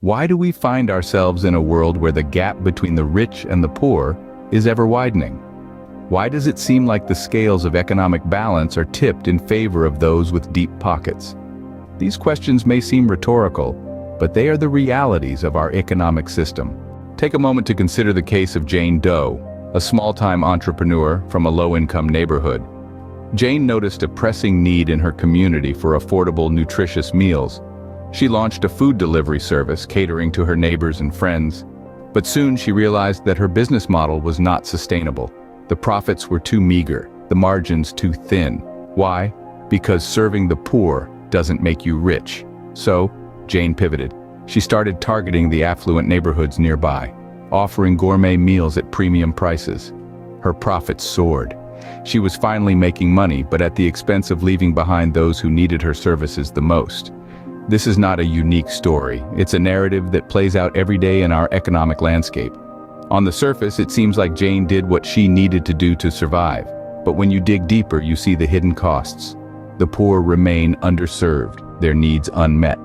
Why do we find ourselves in a world where the gap between the rich and the poor is ever widening? Why does it seem like the scales of economic balance are tipped in favor of those with deep pockets? These questions may seem rhetorical, but they are the realities of our economic system. Take a moment to consider the case of Jane Doe, a small-time entrepreneur from a low-income neighborhood. Jane noticed a pressing need in her community for affordable, nutritious meals. She launched a food delivery service catering to her neighbors and friends. But soon she realized that her business model was not sustainable. The profits were too meager, the margins too thin. Why? Because serving the poor doesn't make you rich. So, Jane pivoted. She started targeting the affluent neighborhoods nearby, offering gourmet meals at premium prices. Her profits soared. She was finally making money, but at the expense of leaving behind those who needed her services the most. This is not a unique story. It's a narrative that plays out every day in our economic landscape. On the surface, it seems like Jane did what she needed to do to survive. But when you dig deeper, you see the hidden costs. The poor remain underserved, their needs unmet.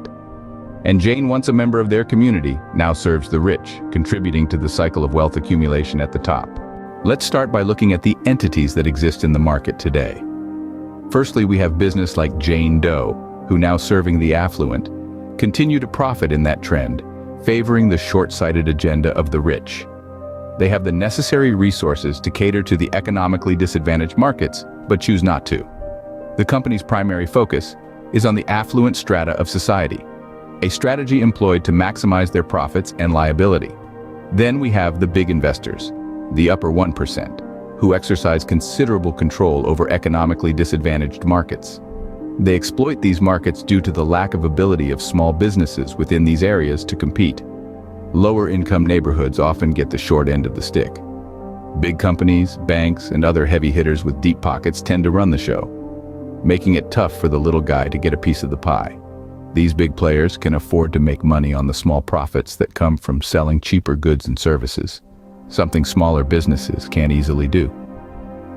And Jane, once a member of their community, now serves the rich, contributing to the cycle of wealth accumulation at the top. Let's start by looking at the entities that exist in the market today. Firstly, we have business like Jane Doe, who, now serving the affluent, continue to profit in that trend, favoring the short-sighted agenda of the rich. They have the necessary resources to cater to the economically disadvantaged markets, but choose not to. The company's primary focus is on the affluent strata of society, a strategy employed to maximize their profits and liability. Then we have the big investors, the upper 1%, who exercise considerable control over economically disadvantaged markets. They exploit these markets due to the lack of ability of small businesses within these areas to compete. Lower-income neighborhoods often get the short end of the stick. Big companies, banks, and other heavy hitters with deep pockets tend to run the show, making it tough for the little guy to get a piece of the pie. These big players can afford to make money on the small profits that come from selling cheaper goods and services, something smaller businesses can't easily do.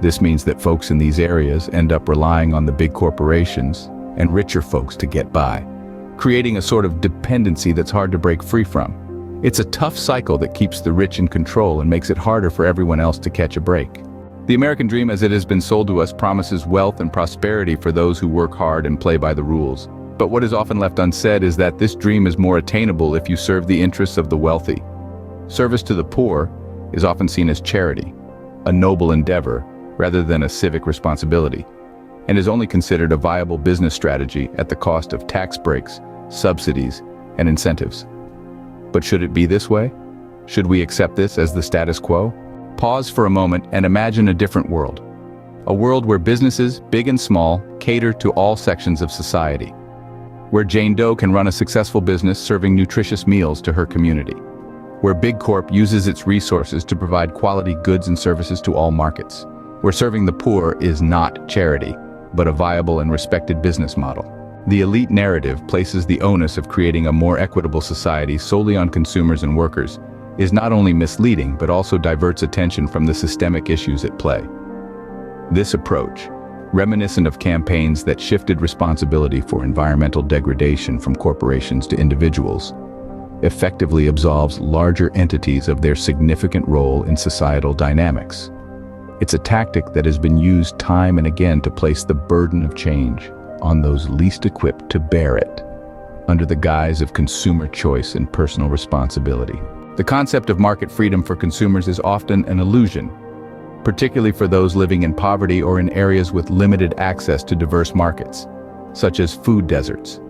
This means that folks in these areas end up relying on the big corporations and richer folks to get by, creating a sort of dependency that's hard to break free from. It's a tough cycle that keeps the rich in control and makes it harder for everyone else to catch a break. The American dream, as it has been sold to us, promises wealth and prosperity for those who work hard and play by the rules. But what is often left unsaid is that this dream is more attainable if you serve the interests of the wealthy. Service to the poor is often seen as charity, a noble endeavor, rather than a civic responsibility, and is only considered a viable business strategy at the cost of tax breaks, subsidies, and incentives. But should it be this way? Should we accept this as the status quo? Pause for a moment and imagine a different world. A world where businesses, big and small, cater to all sections of society. Where Jane Doe can run a successful business serving nutritious meals to her community. Where Big Corp uses its resources to provide quality goods and services to all markets. Where serving the poor is not charity, but a viable and respected business model. The elite narrative places the onus of creating a more equitable society solely on consumers and workers, is not only misleading but also diverts attention from the systemic issues at play. This approach, reminiscent of campaigns that shifted responsibility for environmental degradation from corporations to individuals, effectively absolves larger entities of their significant role in societal dynamics. It's a tactic that has been used time and again to place the burden of change on those least equipped to bear it, under the guise of consumer choice and personal responsibility. The concept of market freedom for consumers is often an illusion, particularly for those living in poverty or in areas with limited access to diverse markets, such as food deserts.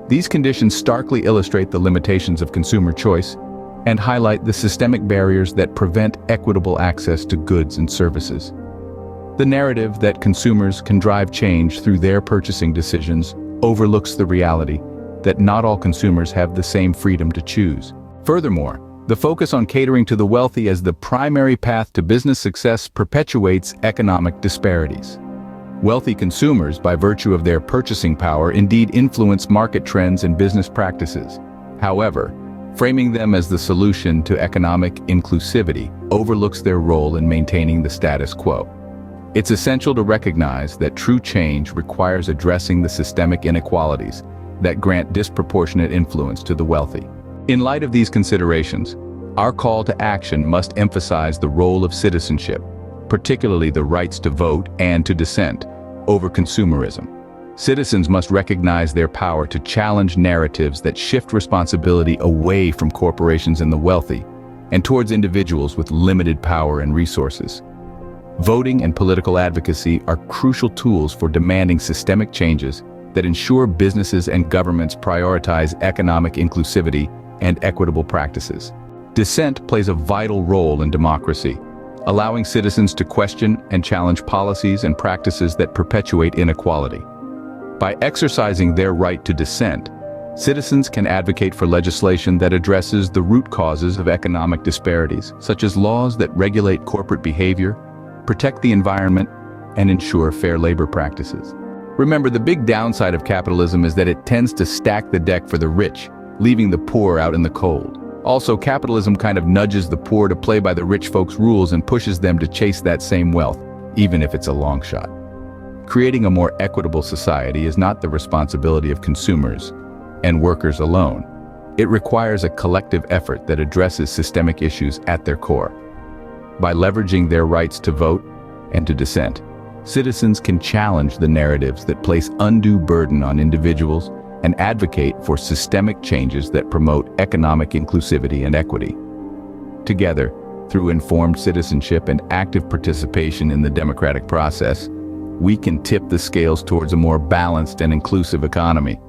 These conditions starkly illustrate the limitations of consumer choice and highlight the systemic barriers that prevent equitable access to goods and services. The narrative that consumers can drive change through their purchasing decisions overlooks the reality that not all consumers have the same freedom to choose. Furthermore, the focus on catering to the wealthy as the primary path to business success perpetuates economic disparities. Wealthy consumers, by virtue of their purchasing power, indeed influence market trends and business practices. However, framing them as the solution to economic inclusivity overlooks their role in maintaining the status quo. It's essential to recognize that true change requires addressing the systemic inequalities that grant disproportionate influence to the wealthy. In light of these considerations, our call to action must emphasize the role of citizenship, particularly the rights to vote and to dissent, over consumerism. Citizens must recognize their power to challenge narratives that shift responsibility away from corporations and the wealthy, and towards individuals with limited power and resources. Voting and political advocacy are crucial tools for demanding systemic changes that ensure businesses and governments prioritize economic inclusivity and equitable practices. Dissent plays a vital role in democracy, allowing citizens to question and challenge policies and practices that perpetuate inequality. By exercising their right to dissent, citizens can advocate for legislation that addresses the root causes of economic disparities, such as laws that regulate corporate behavior, protect the environment, and ensure fair labor practices. Remember, the big downside of capitalism is that it tends to stack the deck for the rich, leaving the poor out in the cold. Also, capitalism kind of nudges the poor to play by the rich folks' rules and pushes them to chase that same wealth, even if it's a long shot. Creating a more equitable society is not the responsibility of consumers and workers alone. It requires a collective effort that addresses systemic issues at their core. By leveraging their rights to vote and to dissent, citizens can challenge the narratives that place undue burden on individuals and advocate for systemic changes that promote economic inclusivity and equity. Together, through informed citizenship and active participation in the democratic process, we can tip the scales towards a more balanced and inclusive economy.